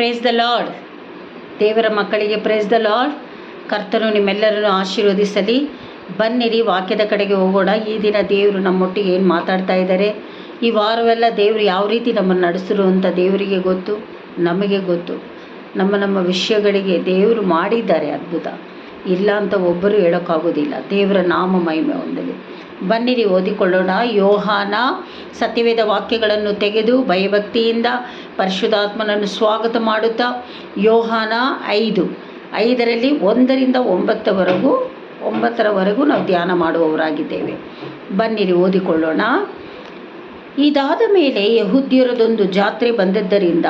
Praise the lord. ದೇವರ ಮಕ್ಕಳಿಗೆ praise the lord. ಕರ್ತನು ನಿಮ್ಮೆಲ್ಲರನ್ನು ಆಶೀರ್ವದಿಸಲಿ. ಬನ್ನಿರಿ, ವಾಕ್ಯದ ಕಡೆಗೆ ಹೋಗೋಣ. ಈ ದಿನ ದೇವರು ನಮ್ಮೊಟ್ಟಿಗೆ ಏನು ಮಾತಾಡ್ತಾ ಇದ್ದಾರೆ, ಈ ವಾರವೆಲ್ಲ ದೇವರು ಯಾವ ರೀತಿ ನಮ್ಮನ್ನು ನಡೆಸಿರು ಅಂತ ದೇವರಿಗೆ ಗೊತ್ತು, ನಮಗೆ ಗೊತ್ತು. ನಮ್ಮ ವಿಷಯಗಳಿಗೆ ದೇವರು ಮಾಡಿದ್ದಾರೆ ಅದ್ಭುತ, ಇಲ್ಲ ಅಂತ ಒಬ್ಬರು ಹೇಳೋಕ್ಕಾಗೋದಿಲ್ಲ. ದೇವರ ನಾಮ ಮಹಿಮೆ ಹೊಂದಲಿ. ಬನ್ನಿರಿ, ಓದಿಕೊಳ್ಳೋಣ. ಯೋಹಾನ ಸತ್ಯವೇದ ವಾಕ್ಯಗಳನ್ನು ತೆಗೆದು ಭಯಭಕ್ತಿಯಿಂದ ಪರಿಶುದ್ಧಾತ್ಮನನ್ನು ಸ್ವಾಗತ ಮಾಡುತ್ತಾ ಯೋಹಾನ 5:5 1 9 ನಾವು ಧ್ಯಾನ ಮಾಡುವವರಾಗಿದ್ದೇವೆ. ಬನ್ನಿರಿ, ಓದಿಕೊಳ್ಳೋಣ. ಇದಾದ ಮೇಲೆ ಯೆಹೂದ್ಯರದೊಂದು ಜಾತ್ರೆ ಬಂದದ್ದರಿಂದ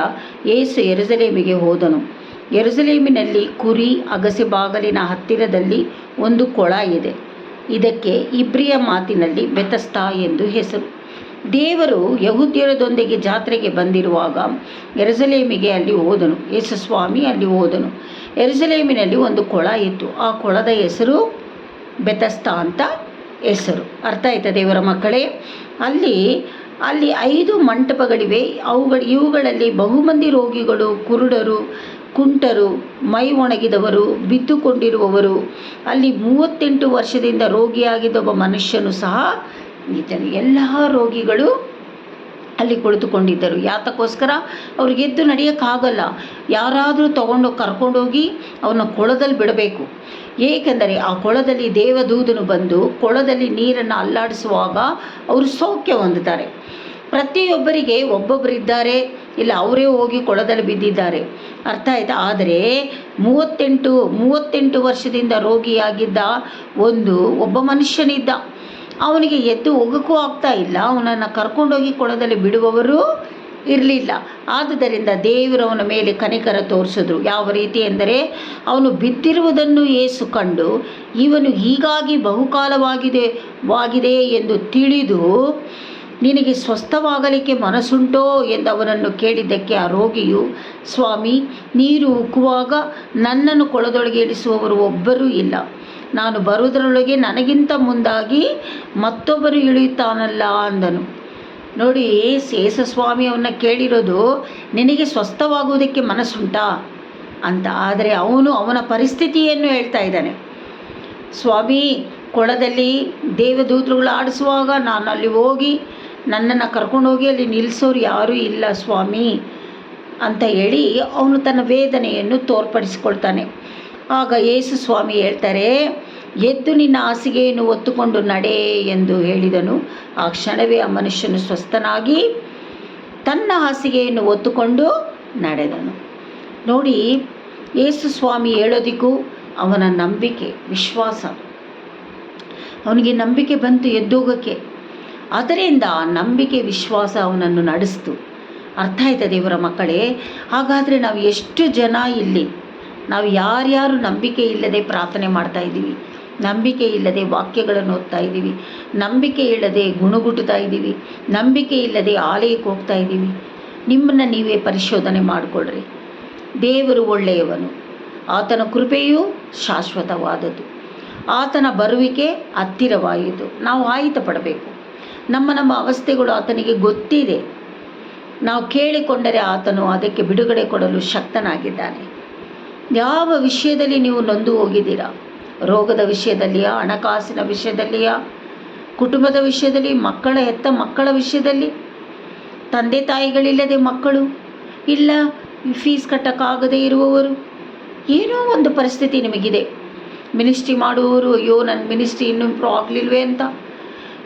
ಯೇಸು ಯೆರೂಸಲೇಮಿಗೆ ಹೋದನು. ಯೆರೂಸಲೇಮಿನಲ್ಲಿ ಕುರಿ ಅಗಸೆ ಬಾಗಿಲಿನ ಹತ್ತಿರದಲ್ಲಿ ಒಂದು ಕೊಳ ಇದೆ. ಇದಕ್ಕೆ ಇಬ್ರಿಯ ಮಾತಿನಲ್ಲಿ ಬೆತಸ್ತಾ ಎಂದು ಹೆಸರು. ದೇವರು ಯೆಹೂದ್ಯರದೊಂದಿಗೆ ಜಾತ್ರೆಗೆ ಬಂದಿರುವಾಗ ಯೆರೂಸಲೇಮಿಗೆ ಅಲ್ಲಿ ಹೋದನು. ಯೇಸು ಸ್ವಾಮಿ ಅಲ್ಲಿ ಹೋದನು. ಯೆರೂಸಲೇಮಿನಲ್ಲಿ ಒಂದು ಕೊಳ ಇತ್ತು. ಆ ಕೊಳದ ಹೆಸರು ಬೆತಸ್ತಾ ಅಂತ ಹೆಸರು. ಅರ್ಥ ಆಯ್ತಾ ದೇವರ ಮಕ್ಕಳೇ? ಅಲ್ಲಿ 5 ಮಂಟಪಗಳಿವೆ. ಇವುಗಳಲ್ಲಿ ಬಹುಮಂದಿ ರೋಗಿಗಳು, ಕುರುಡರು, ಕುಂಟರು, ಮೈ ಒಣಗಿದವರು, ಬಿದ್ದುಕೊಂಡಿರುವವರು, ಅಲ್ಲಿ 38 ವರ್ಷದಿಂದ ರೋಗಿಯಾಗಿದ್ದ ಒಬ್ಬ ಮನುಷ್ಯನು ಸಹ ಇದ್ದನು. ಎಲ್ಲ ರೋಗಿಗಳು ಅಲ್ಲಿ ಕುಳಿತುಕೊಂಡಿದ್ದರು. ಯಾತಕ್ಕೋಸ್ಕರ? ಅವ್ರಿಗೆ ಎದ್ದು ನಡೆಯೋಕ್ಕಾಗಲ್ಲ. ಯಾರಾದರೂ ಕರ್ಕೊಂಡೋಗಿ ಅವನ ಕೊಳದಲ್ಲಿ ಬಿಡಬೇಕು. ಏಕೆಂದರೆ ಆ ಕೊಳದಲ್ಲಿ ದೇವದೂತನು ಬಂದು ಕೊಳದಲ್ಲಿ ನೀರನ್ನು ಅಲ್ಲಾಡಿಸುವಾಗ ಅವರು ಸೌಖ್ಯ ಹೊಂದುತ್ತಾರೆ. ಪ್ರತಿಯೊಬ್ಬರಿಗೆ ಒಬ್ಬೊಬ್ಬರಿದ್ದಾರೆ, ಇಲ್ಲ ಅವರೇ ಹೋಗಿ ಕೊಳದಲ್ಲಿ ಬಿದ್ದಿದ್ದಾರೆ. ಅರ್ಥ ಆಯ್ತಾ? ಆದರೆ 38 ವರ್ಷದಿಂದ ರೋಗಿಯಾಗಿದ್ದ ಒಬ್ಬ ಮನುಷ್ಯನಿದ್ದ. ಅವನಿಗೆ ಎದ್ದು ಹೋಗೋಕ್ಕೂ ಆಗ್ತಾ ಇಲ್ಲ. ಅವನನ್ನು ಕರ್ಕೊಂಡೋಗಿ ಕೊಳದಲ್ಲಿ ಬಿಡುವವರು ಇರಲಿಲ್ಲ. ಆದುದರಿಂದ ದೇವರು ಅವನ ಮೇಲೆ ಕನಿಕರ ತೋರಿಸಿದ್ರು. ಯಾವ ರೀತಿ ಎಂದರೆ, ಅವನು ಬಿದ್ದಿರುವುದನ್ನು ಯೇಸು ಕಂಡು ಇವನು ಹೀಗಾಗಿ ಬಹುಕಾಲವಾಗಿದೆ ಎಂದು ತಿಳಿದು, ನಿನಗೆ ಸ್ವಸ್ಥವಾಗಲಿಕ್ಕೆ ಮನಸ್ಸುಂಟೋ ಎಂದು ಅವನನ್ನು ಕೇಳಿದ್ದಕ್ಕೆ ಆ ರೋಗಿಯು, ಸ್ವಾಮಿ, ನೀರು ಉಕ್ಕುವಾಗ ನನ್ನನ್ನು ಕೊಳದೊಳಗೆ ಇಳಿಸುವವರು ಒಬ್ಬರೂ ಇಲ್ಲ. ನಾನು ಬರುವುದರೊಳಗೆ ನನಗಿಂತ ಮುಂದಾಗಿ ಮತ್ತೊಬ್ಬರು ಇಳಿಯುತ್ತಾನಲ್ಲ ಅಂದನು. ನೋಡಿ, ಯೇಸು ಸ್ವಾಮಿ ಅವನ್ನ ಕೇಳಿರೋದು, ನಿನಗೆ ಸ್ವಸ್ಥವಾಗುವುದಕ್ಕೆ ಮನಸ್ಸುಂಟಾ ಅಂತ. ಆದರೆ ಅವನ ಪರಿಸ್ಥಿತಿಯನ್ನು ಹೇಳ್ತಾ ಇದ್ದಾನೆ. ಸ್ವಾಮಿ, ಕೊಳದಲ್ಲಿ ದೇವದೂತರುಗಳು ಆಡಿಸುವಾಗ ನಾನು ಅಲ್ಲಿ ಹೋಗಿ ನನ್ನನ್ನು ಕರ್ಕೊಂಡೋಗಿ ಅಲ್ಲಿ ನಿಲ್ಲಿಸೋರು ಯಾರೂ ಇಲ್ಲ ಸ್ವಾಮಿ ಅಂತ ಹೇಳಿ ಅವನು ತನ್ನ ವೇದನೆಯನ್ನು ತೋರ್ಪಡಿಸಿಕೊಳ್ತಾನೆ. ಆಗ ಯೇಸು ಸ್ವಾಮಿ ಹೇಳ್ತಾರೆ, ಎದ್ದು ನಿನ್ನ ಹಾಸಿಗೆಯನ್ನು ಹೊತ್ತುಕೊಂಡು ನಡೆ ಎಂದು ಹೇಳಿದನು. ಆ ಕ್ಷಣವೇ ಆ ಮನುಷ್ಯನು ಸ್ವಸ್ಥನಾಗಿ ತನ್ನ ಹಾಸಿಗೆಯನ್ನು ಹೊತ್ತುಕೊಂಡು ನಡೆದನು. ನೋಡಿ, ಯೇಸು ಸ್ವಾಮಿ ಹೇಳೋದಕ್ಕೂ ಅವನ ನಂಬಿಕೆ, ವಿಶ್ವಾಸ, ಅವನಿಗೆ ನಂಬಿಕೆ ಬಂತು ಎದ್ದೋಗೋಕ್ಕೆ. ಅದರಿಂದ ನಂಬಿಕೆ, ವಿಶ್ವಾಸ ಅವನನ್ನು ನಡೆಸ್ತು. ಅರ್ಥ ಆಯ್ತಾ ದೇವರ ಮಕ್ಕಳೇ? ಹಾಗಾದರೆ ನಾವು ಎಷ್ಟು ಜನ ಇಲ್ಲಿ ನಾವು ಯಾರ್ಯಾರು ನಂಬಿಕೆ ಇಲ್ಲದೆ ಪ್ರಾರ್ಥನೆ ಮಾಡ್ತಾ ಇದ್ದೀವಿ, ನಂಬಿಕೆ ಇಲ್ಲದೆ ವಾಕ್ಯಗಳನ್ನು ಓದ್ತಾ ಇದ್ದೀವಿ, ನಂಬಿಕೆ ಇಲ್ಲದೆ ಗುಣಗುಟ್ಟುತ್ತಾ ಇದ್ದೀವಿ, ನಂಬಿಕೆ ಇಲ್ಲದೆ ಆಲಯಕ್ಕೆ ಹೋಗ್ತಾ ಇದ್ದೀವಿ. ನಿಮ್ಮನ್ನು ನೀವೇ ಪರಿಶೋಧನೆ ಮಾಡಿಕೊಳ್ಳ್ರಿ. ದೇವರು ಒಳ್ಳೆಯವನು, ಆತನ ಕೃಪೆಯು ಶಾಶ್ವತವಾದದ್ದು, ಆತನ ಬರುವಿಕೆ ಹತ್ತಿರವಾಯಿತು. ನಾವು ಆಯಿತ ಪಡಬೇಕು. ನಮ್ಮ ಅವಸ್ಥೆಗಳು ಆತನಿಗೆ ಗೊತ್ತಿದೆ. ನಾವು ಕೇಳಿಕೊಂಡರೆ ಆತನು ಅದಕ್ಕೆ ಬಿಡುಗಡೆ ಕೊಡಲು ಶಕ್ತನಾಗಿದ್ದಾನೆ. ಯಾವ ವಿಷಯದಲ್ಲಿ ನೀವು ನೊಂದು ಹೋಗಿದ್ದೀರಾ? ರೋಗದ ವಿಷಯದಲ್ಲಿಯಾ, ಹಣಕಾಸಿನ ವಿಷಯದಲ್ಲಿಯಾ, ಕುಟುಂಬದ ವಿಷಯದಲ್ಲಿ, ಹೆತ್ತ ಮಕ್ಕಳ ವಿಷಯದಲ್ಲಿ, ತಂದೆ ತಾಯಿಗಳಿಲ್ಲದೆ ಮಕ್ಕಳು, ಇಲ್ಲ ಫೀಸ್ ಕಟ್ಟೋಕ್ಕಾಗದೇ ಇರುವವರು, ಏನೋ ಒಂದು ಪರಿಸ್ಥಿತಿ ನಿಮಗಿದೆ. ಮಿನಿಸ್ಟ್ರಿ ಮಾಡುವವರು, ಅಯ್ಯೋ ನನ್ನ ಮಿನಿಸ್ಟ್ರಿ ಇನ್ನೂ ಇಂಪ್ರೂವ್ ಆಗಲಿಲ್ವೇ ಅಂತ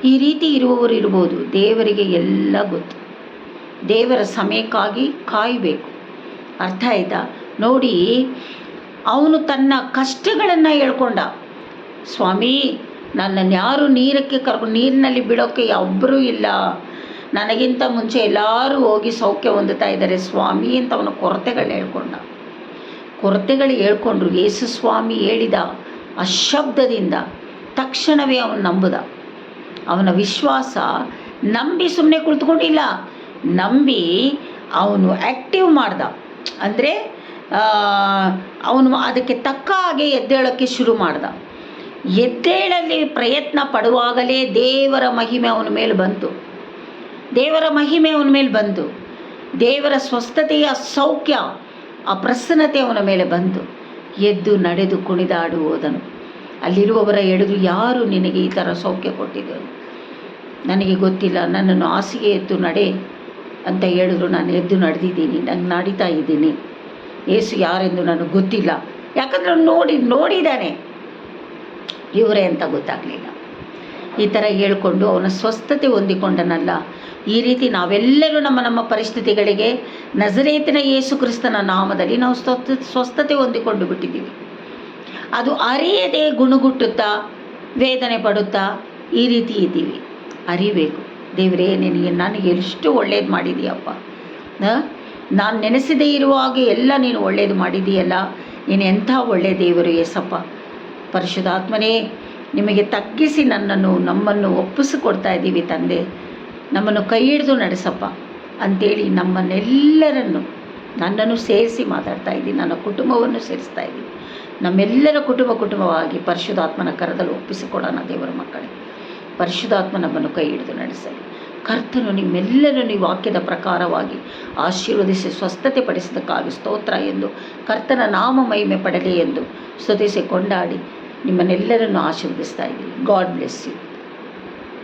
ಈ ರೀತಿ ಇರುವವರು ಇರ್ಬೋದು. ದೇವರಿಗೆ ಎಲ್ಲ ಗೊತ್ತು. ದೇವರ ಸಮಯಕ್ಕಾಗಿ ಕಾಯಬೇಕು. ಅರ್ಥ ಆಯ್ತಾ? ನೋಡಿ, ಅವನು ತನ್ನ ಕಷ್ಟಗಳನ್ನು ಹೇಳ್ಕೊಂಡ. ಸ್ವಾಮಿ, ನನ್ನನ್ನು ಯಾರು ನೀರಿನಲ್ಲಿ ಬಿಡೋಕ್ಕೆ ಒಬ್ಬರೂ ಇಲ್ಲ. ನನಗಿಂತ ಮುಂಚೆ ಎಲ್ಲರೂ ಹೋಗಿ ಸೌಖ್ಯ ಹೊಂದುತ್ತಾ ಇದ್ದಾರೆ ಸ್ವಾಮಿ ಅಂತ ಅವನ ಕೊರತೆಗಳು ಹೇಳ್ಕೊಂಡ್ರು. ಯೇಸು ಸ್ವಾಮಿ ಹೇಳಿದ ಆ ಶಬ್ದದಿಂದ ತಕ್ಷಣವೇ ಅವನು ನಂಬಿದ. ಅವನ ವಿಶ್ವಾಸ ನಂಬಿ ಸುಮ್ಮನೆ ಕುಳಿತುಕೊಂಡಿಲ್ಲ, ನಂಬಿ ಅವನು ಆ್ಯಕ್ಟಿವ್ ಮಾಡ್ದ. ಅಂದರೆ ಅವನು ಅದಕ್ಕೆ ತಕ್ಕ ಹಾಗೆ ಎದ್ದೇಳೋಕ್ಕೆ ಶುರು ಮಾಡ್ದ. ಎದ್ದೇಳಲಿ ಪ್ರಯತ್ನ ಪಡುವಾಗಲೇ ದೇವರ ಮಹಿಮೆ ಅವನ ಮೇಲೆ ಬಂತು. ದೇವರ ಸ್ವಸ್ಥತೆಯ ಸೌಖ್ಯ ಆ ಪ್ರಸನ್ನತೆ ಅವನ ಮೇಲೆ ಬಂದು ಎದ್ದು ನಡೆದು ಕುಣಿದಾಡು ಹೋದನು. ಅಲ್ಲಿರುವವರ ಹೇಳಿದ್ರು, ಯಾರು ನಿನಗೆ ಈ ಥರ ಸೌಖ್ಯ ಕೊಟ್ಟಿದ್ದರು? ನನಗೆ ಗೊತ್ತಿಲ್ಲ, ನನ್ನನ್ನು ಹಾಸಿಗೆ ಎದ್ದು ನಡೆ ಅಂತ ಹೇಳಿದ್ರು. ನಾನು ಎದ್ದು ನಡೆದಿದ್ದೀನಿ, ನಾನು ನಡೀತಾ ಇದ್ದೀನಿ. ಯೇಸು ಯಾರೆಂದು ನನಗೆ ಗೊತ್ತಿಲ್ಲ, ಯಾಕಂದರೆ ಅವನು ನೋಡಿದ್ದಾನೆ, ಇವರೇ ಅಂತ ಗೊತ್ತಾಗಲಿಲ್ಲ. ಈ ಥರ ಹೇಳ್ಕೊಂಡು ಅವನ ಸ್ವಸ್ಥತೆ ಹೊಂದಿಕೊಂಡನಲ್ಲ. ಈ ರೀತಿ ನಾವೆಲ್ಲರೂ ನಮ್ಮ ಪರಿಸ್ಥಿತಿಗಳಿಗೆ ನಜರೇತಿನ ಯೇಸು ಕ್ರಿಸ್ತನ ನಾಮದಲ್ಲಿ ನಾವು ಸ್ವಸ್ಥತೆ ಹೊಂದಿಕೊಂಡು ಬಿಟ್ಟಿದ್ದೀವಿ. ಅದು ಅರಿಯದೆ ಗುಣಗುಟ್ಟುತ್ತಾ ವೇದನೆ ಪಡುತ್ತಾ ಈ ರೀತಿ ಇದ್ದೀವಿ. ಅರಿಬೇಕು, ದೇವರೇ ನನಗೆ ಎಷ್ಟು ಒಳ್ಳೇದು ಮಾಡಿದೀಯಪ್ಪ, ನಾನು ನೆನೆಸದೇ ಇರುವಾಗ ಎಲ್ಲ ನೀನು ಒಳ್ಳೇದು ಮಾಡಿದೀಯಲ್ಲ, ನೀನು ಎಂಥ ಒಳ್ಳೆಯ ದೇವರು ಯೇಸಪ್ಪ. ಪರಿಶುದ್ಧಾತ್ಮನೇ, ನಿಮಗೆ ತಗ್ಗಿಸಿ ನಮ್ಮನ್ನು ಒಪ್ಪಿಸಿಕೊಡ್ತಾ ಇದ್ದೀವಿ ತಂದೆ, ನಮ್ಮನ್ನು ಕೈ ಹಿಡಿದು ನಡೆಸಪ್ಪ ಅಂಥೇಳಿ ನಮ್ಮನ್ನೆಲ್ಲರನ್ನು, ನನ್ನನ್ನು ಸೇರಿಸಿ ಮಾತಾಡ್ತಾ ಇದ್ದೀನಿ, ನನ್ನ ಕುಟುಂಬವನ್ನು ಸೇರಿಸ್ತಾ ಇದ್ದೀನಿ. ನಮ್ಮೆಲ್ಲರ ಕುಟುಂಬವಾಗಿ ಪರಿಶುದ್ಧಾತ್ಮನ ಕರದಲ್ಲಿ ಒಪ್ಪಿಸಿಕೊಡೋಣ. ದೇವರ ಮಕ್ಕಳೇ, ಪರಿಶುದ್ಧಾತ್ಮ ನಮ್ಮನ್ನು ಕೈ ಹಿಡಿದು ನಡೆಸಲಿ. ಕರ್ತನು ನಿಮ್ಮೆಲ್ಲರನ್ನು ಈ ವಾಕ್ಯದ ಪ್ರಕಾರವಾಗಿ ಆಶೀರ್ವದಿಸಿ ಸ್ವಸ್ಥತೆ ಪಡಿಸಿದ್ದಕ್ಕಾಗಿ ಸ್ತೋತ್ರ ಎಂದು, ಕರ್ತನ ನಾಮ ಮಹಿಮೆ ಪಡಲಿ ಎಂದು ಸ್ತುತಿಸಿ ಕೊಂಡಾಡಿ ನಿಮ್ಮನ್ನೆಲ್ಲರನ್ನು ಆಶೀರ್ವದಿಸ್ತಾ ಇದ್ದೀನಿ. God bless you.